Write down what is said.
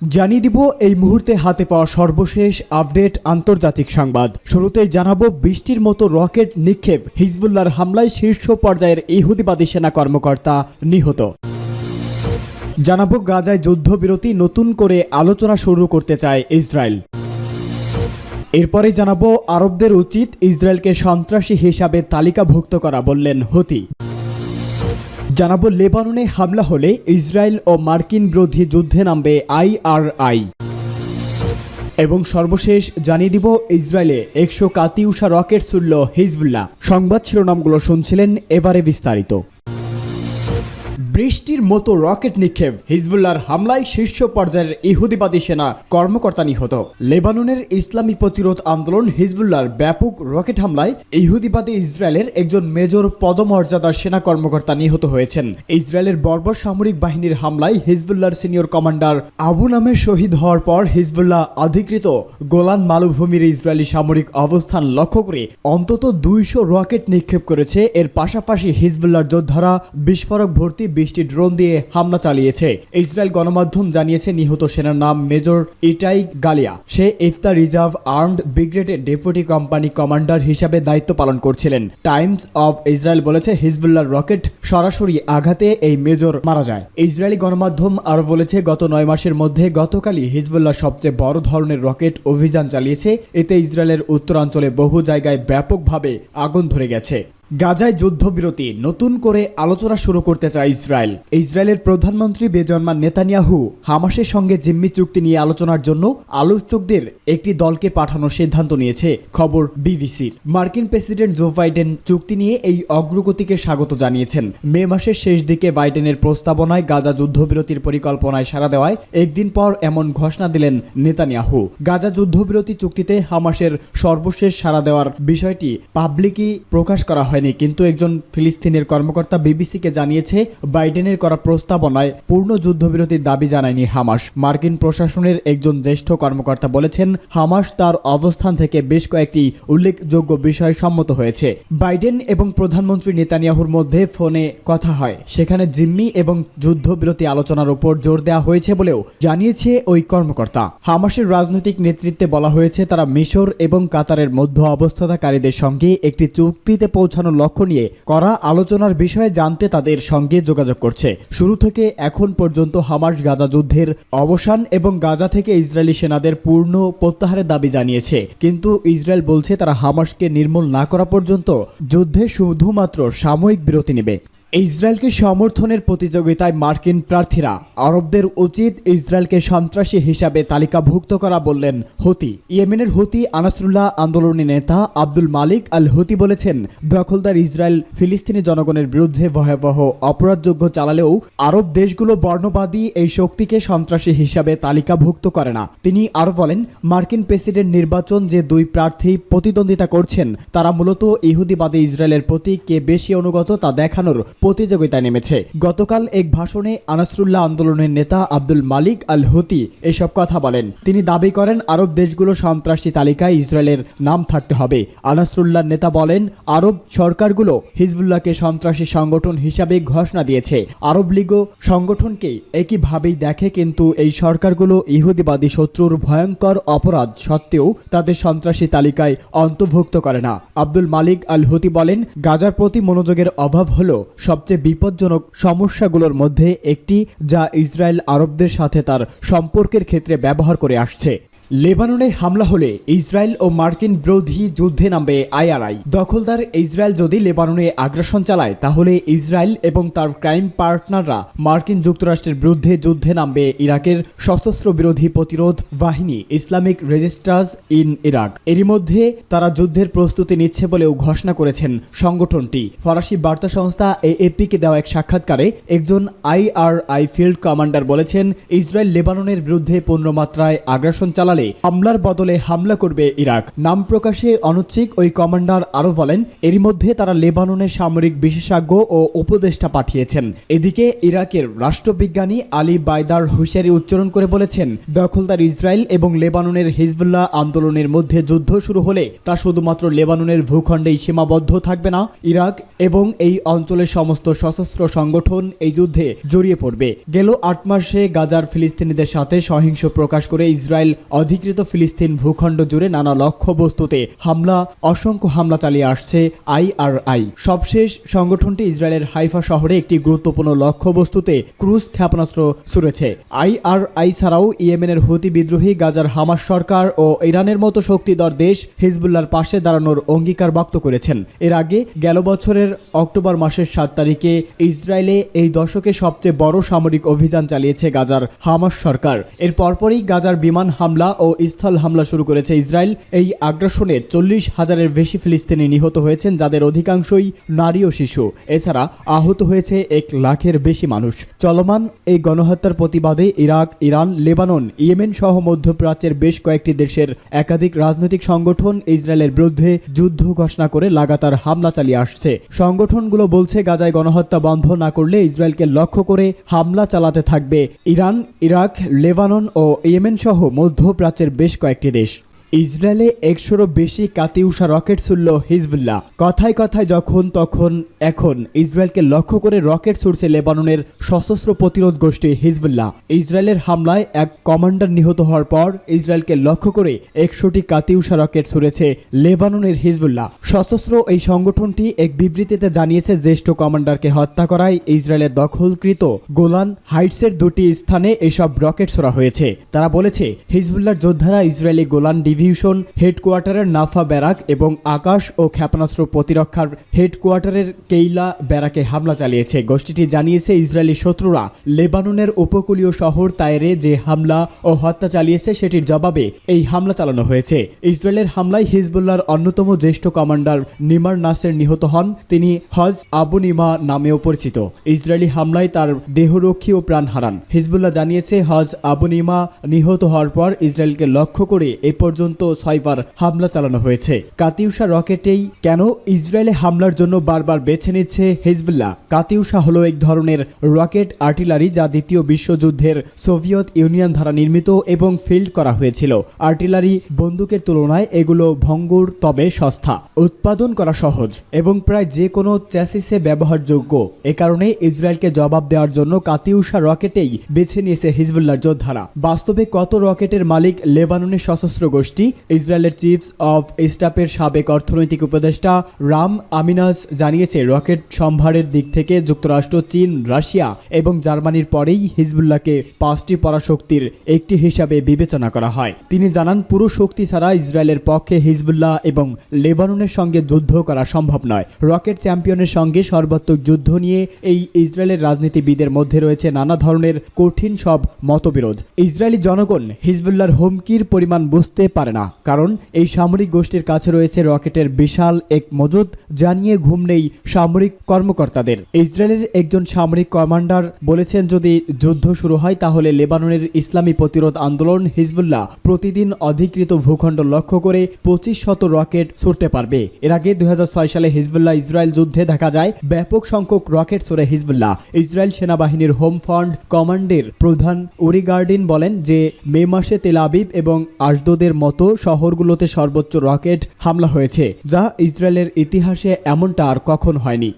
জানিয়ে দিব এই মুহূর্তে হাতে পাওয়া সর্বশেষ আপডেট আন্তর্জাতিক সংবাদ। শুরুতেই জানাবো বৃষ্টির মতো রকেট নিক্ষেপ, হিজবুল্লাহর হামলায় শীর্ষ পর্যায়ের ইহুদিবাদী সেনা কর্মকর্তা নিহত। জানাবো গাজায় যুদ্ধবিরতি নতুন করে আলোচনা শুরু করতে চায় ইসরায়েল। এরপরে জানাবো আরবদের উচিত ইসরায়েলকে সন্ত্রাসী হিসাবে তালিকাভুক্ত করা, বললেন হুতি। জানাবো লেবাননে হামলা হলে ইসরায়েল ও মার্কিন বিরোধী যুদ্ধে নামবে IRI। এবং সর্বশেষ জানিয়ে দিব ইসরায়েলে 100 কাতিউষা রকেট ছুড়ল হিজবুল্লাহ। সংবাদ শিরোনামগুলো শুনছিলেন, এবারে বিস্তারিত। বৃষ্টির মতো রকেট নিক্ষেপ, হিজবুল্লাহর হামলায় শীর্ষ পর্যায়ের ইহুদিবাদী সেনা কর্মকর্তা নিহত। লেবাননের ইসলামী প্রতিরোধ আন্দোলন হিজবুল্লাহর ব্যাপক রকেট হামলায় ইহুদিবাদী ইসরায়েলের একজন মেজর পদমর্যাদার সেনা কর্মকর্তা নিহত হয়েছেন। ইসরায়েলের বর্বর সামরিক বাহিনীর হামলায় হিজবুল্লাহর সিনিয়র কমান্ডার আবু নামে শহীদ হওয়ার পর হিজবুল্লাহ অধিকৃত গোলান মালভূমির ইসরায়েলি সামরিক অবস্থান লক্ষ্য করে অন্তত 200 রকেট নিক্ষেপ করেছে। এর পাশাপাশি হিজবুল্লাহর যোদ্ধারা বিস্ফোরক ভর্তি 20টি ড্রোন দিয়ে হামলা চালিয়েছে। ইসরায়েল গণমাধ্যম জানিয়েছে নিহত সেনার নাম মেজর ইটাই গালিয়া। সে ইফতা রিজার্ভ আর্মড ব্রিগেডের ডেপুটি কোম্পানি কমান্ডার হিসাবে দায়িত্ব পালন করছিলেন। টাইমস অব ইসরায়েল বলেছে হিজবুল্লাহর রকেট সরাসরি আঘাতে এই মেজর মারা যায়। ইসরায়েলি গণমাধ্যম আরও বলেছে গত 9 মাসের মধ্যে গতকালই হিজবুল্লাহ সবচেয়ে বড় ধরনের রকেট অভিযান চালিয়েছে। এতে ইসরায়েলের উত্তরাঞ্চলে বহু জায়গায় ব্যাপকভাবে আগুন ধরে গেছে। গাজায় যুদ্ধবিরতি নতুন করে আলোচনা শুরু করতে চায় ইসরায়েল। ইসরায়েলের প্রধানমন্ত্রী বেঞ্জামিন নেতানিয়াহু হামাসের সঙ্গে জিম্মি চুক্তি নিয়ে আলোচনার জন্য আলোচকদের একটি দলকে পাঠানোর সিদ্ধান্ত নিয়েছে, খবর বিবিসির। মার্কিন প্রেসিডেন্ট জো বাইডেন চুক্তি নিয়ে এই অগ্রগতিকে স্বাগত জানিয়েছেন। মে মাসের শেষ দিকে বাইডেনের প্রস্তাবনায় গাজা যুদ্ধবিরতির পরিকল্পনায় সাড়া দেওয়ায় একদিন পর এমন ঘোষণা দিলেন নেতানিয়াহু। গাজা যুদ্ধবিরতি চুক্তিতে হামাসের সর্বশেষ সাড়া দেওয়ার বিষয়টি পাবলিকই প্রকাশ করা হয়, কিন্তু একজন ফিলিস্তিনের কর্মকর্তা বিবিসিকে জানিয়েছে বাইডেনের করা প্রস্তাবনায় পূর্ণ যুদ্ধবিরতির দাবি জানায়নি হামাস। মার্কিন প্রশাসনের একজন জ্যেষ্ঠ কর্মকর্তা বলেছেন হামাস তার অবস্থান থেকে বেশ কয়েকটি উল্লেখযোগ্য বিষয়ে সম্মত হয়েছে। বাইডেন এবং প্রধানমন্ত্রী নেতানিয়াহুর মধ্যে ফোনে কথা হয়, সেখানে জিম্মি এবং যুদ্ধবিরতি আলোচনার উপর জোর দেওয়া হয়েছে বলেও জানিয়েছে ওই কর্মকর্তা। হামাসের রাজনৈতিক নেতৃত্বে বলা হয়েছে তারা মিশর এবং কাতারের মধ্য অবস্থানকারীদের সঙ্গে একটি চুক্তিতে পৌঁছানোর লক্ষ্য নিয়ে করা আলোচনার বিষয়ে জানতে তাদের সঙ্গে যোগাযোগ করছে। শুরু থেকে এখন পর্যন্ত হামাস গাজা যুদ্ধের অবসান এবং গাজা থেকে ইসরায়েলি সেনাদের পূর্ণ প্রত্যাহারের দাবি জানিয়েছে, কিন্তু ইসরায়েল বলছে তারা হামাসকে নির্মূল না করা পর্যন্ত যুদ্ধে শুধুমাত্র সাময়িক বিরতি নেবে। ইসরায়েলকে সমর্থনের প্রতিযোগিতায় মার্কিন প্রার্থীরা আরবদের উচিত ইসরায়েলকে সন্ত্রাসী হিসাবে তালিকাভুক্ত করা, বললেন হুতি। ইয়েমেনের হুতি আনাসরুল্লাহ আন্দোলনের নেতা আব্দুল মালিক আল হুতি বলেছেন দখলদার ইসরায়েল ফিলিস্তিনি জনগণের বিরুদ্ধে ভয়াবহ অপরাধযোগ্য চালালেও আরব দেশগুলো বর্ণবাদী এই শক্তিকে সন্ত্রাসী হিসাবে তালিকাভুক্ত করে না। তিনি আরও বলেন মার্কিন প্রেসিডেন্ট নির্বাচন যে 2 প্রার্থী প্রতিদ্বন্দ্বিতা করছেন তারা মূলত ইহুদিবাদী ইসরায়েলের প্রতি কে বেশি অনুগত তা দেখানোর প্রতিযোগিতায় নেমেছে। গতকাল এক ভাষণে আনাসরুল্লাহ আন্দোলনের নেতা আব্দুল মালিক আল হুতি এসব কথা বলেন। তিনি দাবি করেন আরব দেশগুলো সন্ত্রাসী তালিকায় ইসরায়েলের নাম থাকতে হবে। আনাসরুল্লাহ নেতা বলেন আরব সরকারগুলো হিজবুল্লাহকে সন্ত্রাসী সংগঠন হিসাবে ঘোষণা দিয়েছে। আরব লীগও সংগঠনকে একইভাবেই দেখে, কিন্তু এই সরকারগুলো ইহুদিবাদী শত্রুর ভয়ঙ্কর অপরাধ সত্ত্বেও তাদের সন্ত্রাসী তালিকায় অন্তর্ভুক্ত করে না। আব্দুল মালিক আল হুতি বলেন গাজার প্রতি মনোযোগের অভাব হলো সবচেয়ে বিপজ্জনক সমস্যাগুলোর মধ্যে একটি, যা ইসরায়েল আরবদের সাথে তার সম্পর্কের ক্ষেত্রে ব্যবহার করে আসছে। লেবাননে হামলা হলে ইসরায়েল ও মার্কিন বিরোধী যুদ্ধে নামবে IRI। দখলদার ইসরায়েল যদি লেবাননে আগ্রাসন চালায় তাহলে ইসরায়েল এবং তার ক্রাইম পার্টনাররা মার্কিন যুক্তরাষ্ট্রের বিরুদ্ধে যুদ্ধে নামবে ইরাকের সশস্ত্র বিরোধী প্রতিরোধ বাহিনী ইসলামিক রেজিস্ট্রার্স ইন ইরাক। এরই মধ্যে তারা যুদ্ধের প্রস্তুতি নিচ্ছে বলেও ঘোষণা করেছেন সংগঠনটি। ফরাসি বার্তা সংস্থা AFP-কে দেওয়া এক সাক্ষাৎকারে একজন IRI ফিল্ড কমান্ডার বলেছেন ইসরায়েল লেবাননের বিরুদ্ধে পূর্ণমাত্রায় আগ্রাসন চালালে জানালে হামলার বদলে হামলা করবে ইরাক। নাম প্রকাশে অনিচ্ছুক ওই কমান্ডার আরও বলেন, এর মধ্যে তারা লেবাননের সামরিক বিশেষজ্ঞ ও উপদেষ্টা পাঠিয়েছেন। এদিকে ইরাকের রাষ্ট্রবিজ্ঞানী আলী বাইদার হুঁশিয়ারি উচ্চারণ করে বলেছেন, দখলদার ইসরায়েল এবং লেবাননের হিজবুল্লাহ আন্দোলনের মধ্যে যুদ্ধ শুরু হলে তা শুধুমাত্র লেবাননের ভূখণ্ডেই সীমাবদ্ধ থাকবে না, ইরাক এবং এই অঞ্চলের সমস্ত সশস্ত্র সংগঠন এই যুদ্ধে জড়িয়ে পড়বে। গেল 8 মাসে গাজার ফিলিস্তিনিদের সাথে সহিংস প্রকাশ করে ইসরায়েল অধিকৃত ফিলিস্তিন ভূখণ্ড জুড়ে নানা লক্ষ্যবস্তুতে অসংখ্য হামলা চালিয়ে আসছে IRI। সবশেষ সংগঠনটি ইসরায়েলের হাইফা শহরে একটি গুরুত্বপূর্ণ লক্ষ্যবস্তুতে ক্রুজ ক্ষেপণাস্ত্র ছুড়েছে। IRI ছাড়াও ইয়েমেনের হুতি বিদ্রোহী, গাজার হামাস সরকার ও ইরানের মতো শক্তিধর দেশ হিজবুল্লাহর পাশে দাঁড়ানোর অঙ্গীকার ব্যক্ত করেছেন। এর আগে গেল বছরের অক্টোবর মাসের 7 তারিখে ইসরায়েলে এই দশকে সবচেয়ে বড় সামরিক অভিযান চালিয়েছে গাজার হামাস সরকার। এর পরপরই গাজার বিমান হামলা ও স্থল হামলা শুরু করেছে ইসরায়েল। এই আগ্রাসনে 40,000-এর বেশি ফিলিস্তিনি নিহত হয়েছেন, যাদের অধিকাংশই নারী ও শিশু। এছাড়া আহত হয়েছে 1 লাখের বেশি মানুষ। চলমান এই গণহত্যার প্রতিবাদে ইরাক, ইরান, লেবানন, ইয়েমেন সহ মধ্যপ্রাচ্যের বেশ কয়েকটি দেশের একাধিক রাজনৈতিক সংগঠন ইসরায়েলের বিরুদ্ধে যুদ্ধ ঘোষণা করে লাগাতার হামলা চালিয়ে আসছে। সংগঠনগুলো বলছে, গাজায় গণহত্যা বন্ধ না করলে ইসরায়েলকে লক্ষ্য করে হামলা চালাতে থাকবে ইরান, ইরাক, লেবানন ও ইয়েমেন সহ মধ্যপ্রাচ্যের বেশ কয়েকটি দেশ। ইসরায়েলে 100-এরও বেশি কাতিউষা রকেট ছুড়ল হিজবুল্লাহ। কথায় কথায় যখন তখন এখন ইসরায়েলকে লক্ষ্য করে রকেট ছুড়ছে লেবাননের সশস্ত্র প্রতিরোধ গোষ্ঠী হিজবুল্লাহ। ইসরায়েলের হামলায় এক কমান্ডার নিহত হওয়ার পর ইসরায়েলকে লক্ষ্য করে 100টি কাতিউষা রকেট ছুড়েছে লেবাননের হিজবুল্লাহ। সশস্ত্র এই সংগঠনটি এক বিবৃতিতে জানিয়েছে, জ্যেষ্ঠ কমান্ডারকে হত্যা করায় ইসরায়েলের দখলকৃত গোলান হাইটসের 2টি স্থানে এসব রকেট ছোড়া হয়েছে। তারা বলেছে, হিজবুল্লাহর যোদ্ধারা Israeli Golan division হেডকোয়ার্টারের Nafa barrack এবং আকাশ ও ক্ষেপণাস্ত্র প্রতিরক্ষার হেডকোয়ার্টারের কেইলা ব্যারাকে হামলা চালিয়েছে। গোষ্ঠীটি জানিয়েছে, ইসরায়েলি শত্রুরা লেবাননের উপকূলীয় শহর তায়েরে যে হামলা ও হত্যা চালিয়েছে সেটির জবাবে এই হামলা চালানো হয়েছে। ইসরায়েলের হামলায় হিজবুল্লাহর অন্যতম জ্যেষ্ঠ কমান্ডার নিমার নাসের নিহত হন। তিনি হজ আবু নিমা নামেও পরিচিত। ইসরায়েলি হামলায় তার দেহরক্ষী ও প্রাণ হারান। হিজবুল্লাহ জানিয়েছে, হজ আবু নিমা নিহত হওয়ার পর ইসরায়েলকে লক্ষ্য করে এ পর্যন্ত 6বার হামলা চালানো হয়েছে। কাতিউষা রকেটেই কেন ইসরায়েলে হামলার জন্য বারবার বেছে নিচ্ছে হিজবুল্লাহ? কাতিউষা হলো এক ধরনের রকেট আর্টিলারি যা দ্বিতীয় বিশ্বযুদ্ধের সোভিয়েত ইউনিয়ন দ্বারা নির্মিত এবং ফিল্ড করা হয়েছিল। আর্টিলারি বন্দুকের তুলনায় এগুলো ভঙ্গুর তবে সস্তা, উৎপাদন করা সহজ এবং প্রায় যে কোনো চ্যাসিসে ব্যবহারযোগ্য। এ কারণে ইসরায়েলকে জবাব দেওয়ার জন্য কাতিউষা রকেটেই বেছে নিয়েছে হিজবুল্লাহর যোদ্ধারা। বাস্তবে কত রকেটের মালিক লেবাননের সশস্ত্র গোষ্ঠী? ইসরায়েলের চিফস অফ স্টাফের সাবেক অর্থনৈতিক উপদেষ্টা রাম আমিনাস জানিয়েছে, রকেট সম্ভারের দিক থেকে যুক্তরাষ্ট্র, চীন, রাশিয়া এবং জার্মানির পরেই হিজবুল্লাহকে 5টি পরাশক্তির একটি হিসাবে বিবেচনা করা হয়। তিনি জানান, পুরো শক্তি ছাড়া ইসরায়েলের পক্ষে হিজবুল্লাহ এবং লেবাননের সঙ্গে যুদ্ধ করা সম্ভব নয়। রকেট চ্যাম্পিয়নের সঙ্গে সর্বাত্মক যুদ্ধ নিয়ে এই ইসরায়েলের রাজনীতিবিদের মধ্যে রয়েছে নানা ধরনের কঠিন সব মতবিরোধ। ইসরায়েলি জনগণ হিজবুল্লাহর হুমকির পরিমাণ বুঝতে পারে না, কারণ এই সামরিক গোষ্ঠীর কাছে রয়েছে রকেটের বিশাল এক মজুদ, জানিয়ে ঘুম নেই সামরিক কর্মকর্তাদের। ইসরায়েলের একজন সামরিক কমান্ডার বলেছেন, যদি যুদ্ধ শুরু হয় তাহলে লেবাননের ইসলামী প্রতিরোধ আন্দোলন হিজবুল্লাহ প্রতিদিন অধিকৃত ভূখণ্ড লক্ষ্য করে 2500 রকেট ছুড়তে পারবে। এর আগে 2006 সালে হিজবুল্লাহ ইসরায়েল যুদ্ধে দেখা যায় ব্যাপক সংখ্যক রকেট ছোড়ে হিজবুল্লাহ। ইসরায়েল সেনাবাহিনীর হোম ফ্রন্ট কমান্ডের প্রধান উরি গার্ডিন বলেন যে, মে মাসে তেল আবিব এবং আশদোদের মতো শহরগুলোতে সর্বোচ্চ রকেট হামলা হয়েছে, যা ইসরায়েলের ইতিহাসে এমনটা আর কখন হয়নি।